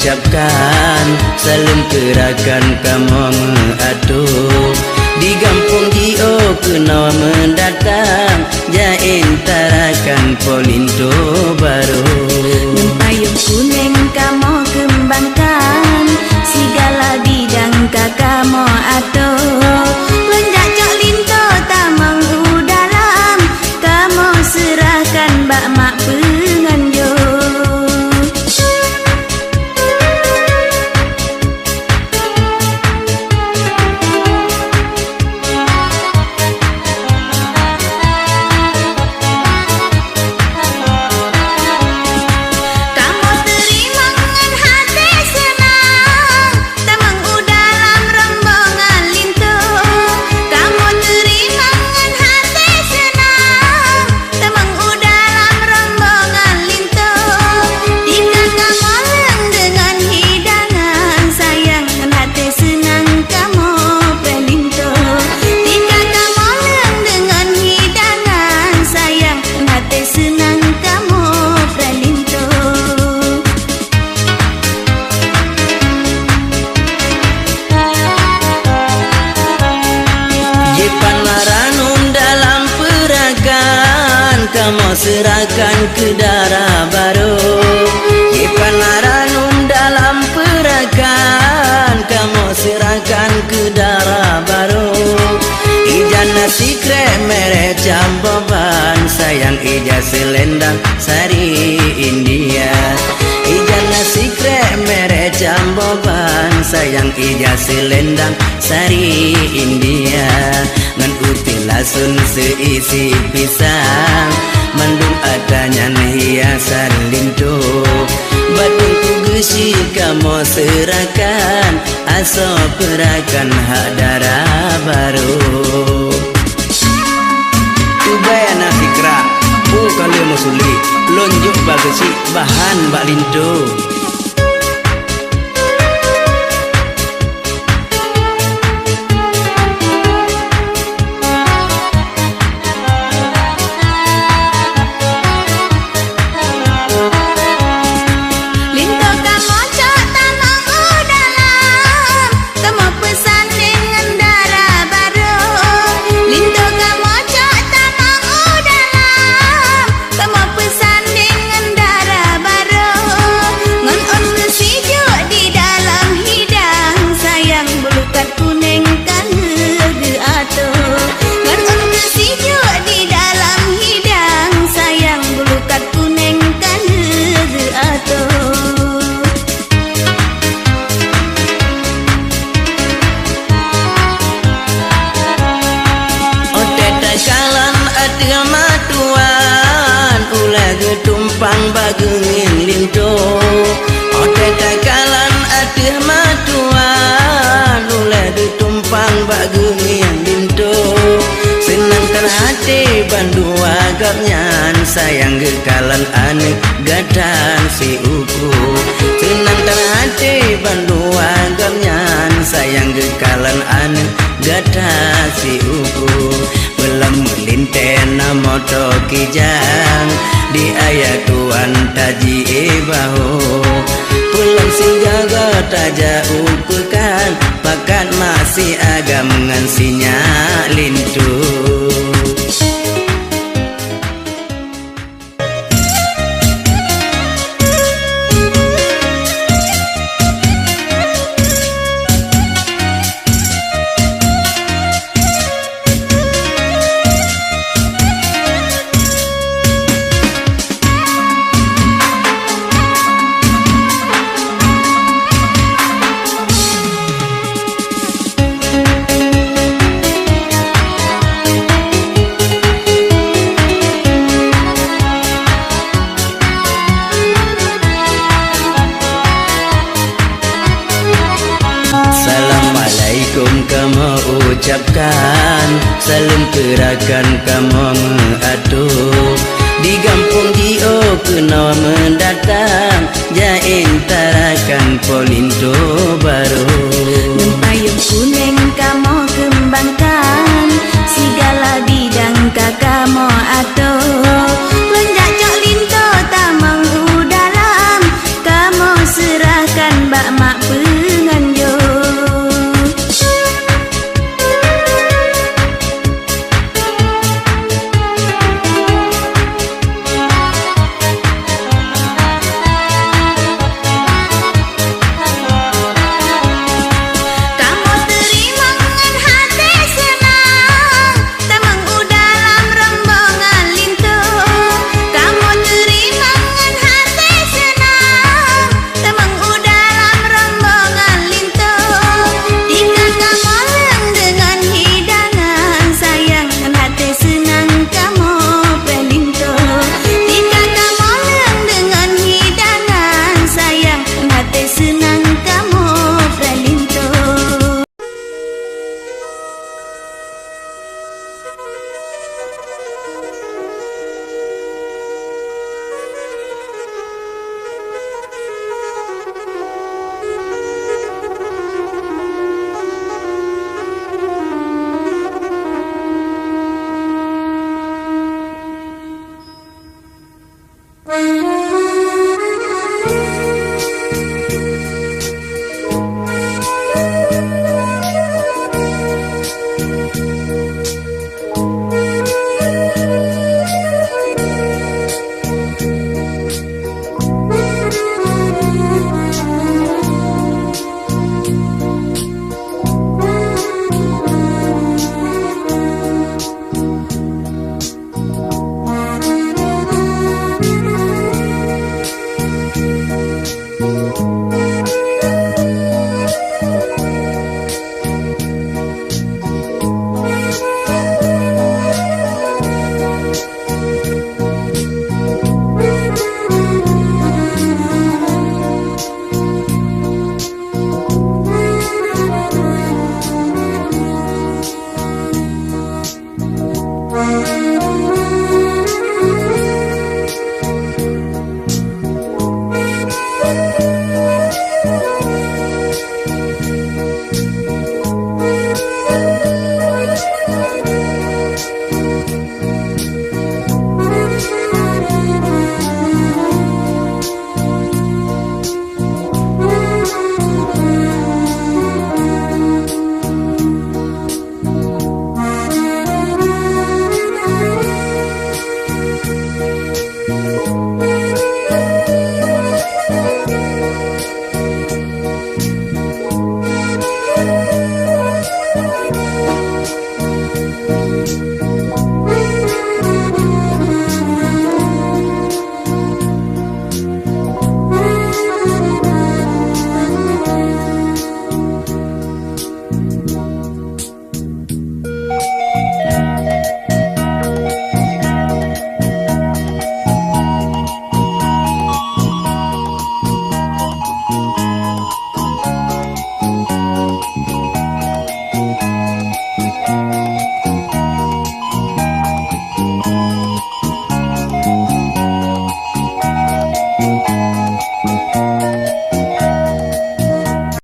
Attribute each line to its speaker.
Speaker 1: ucapkan salam gerakan kamu atuh di kampung Gio kena mendatang jain tarakan Polinto baru
Speaker 2: payung kuning kamu kembangkan segala bidang kamu atuh lenjak cok linto tamang udalam kamu serahkan bak mak penganjur.
Speaker 1: kamu serahkan ke darah baru Ipan Aranum dalam perakan kamu serahkan ke darah baru Ija nasi krem merek camboban sayang ija selendang sari India Ija nasi krem merek camboban sayang ija selendang sari India ngan uti lasun seisi pisang mandung adanya hiasan lintu badung ku gesi kamu serahkan aso perakan hak darah baru Ubayana fikra kali musuli lonjuk bagesi bahan bak lintu tumpang bagengin linto ote takalan adeh matuan oleh ditumpang bagengin linto senang terhati bandu agaknyan sayang gekalan aneh gadan si uku senang terhati bandu agaknyan sayang gekalan aneh gadan si uku belum melintena moto kijang di ayat tuan taji bahu pulang singgaga taja ukukan pakat masih agam ngansinya lintu kamu ucapkan salam gerakan kamu atuh di kampung Gio kena mendatang jain tarakan Polinto baru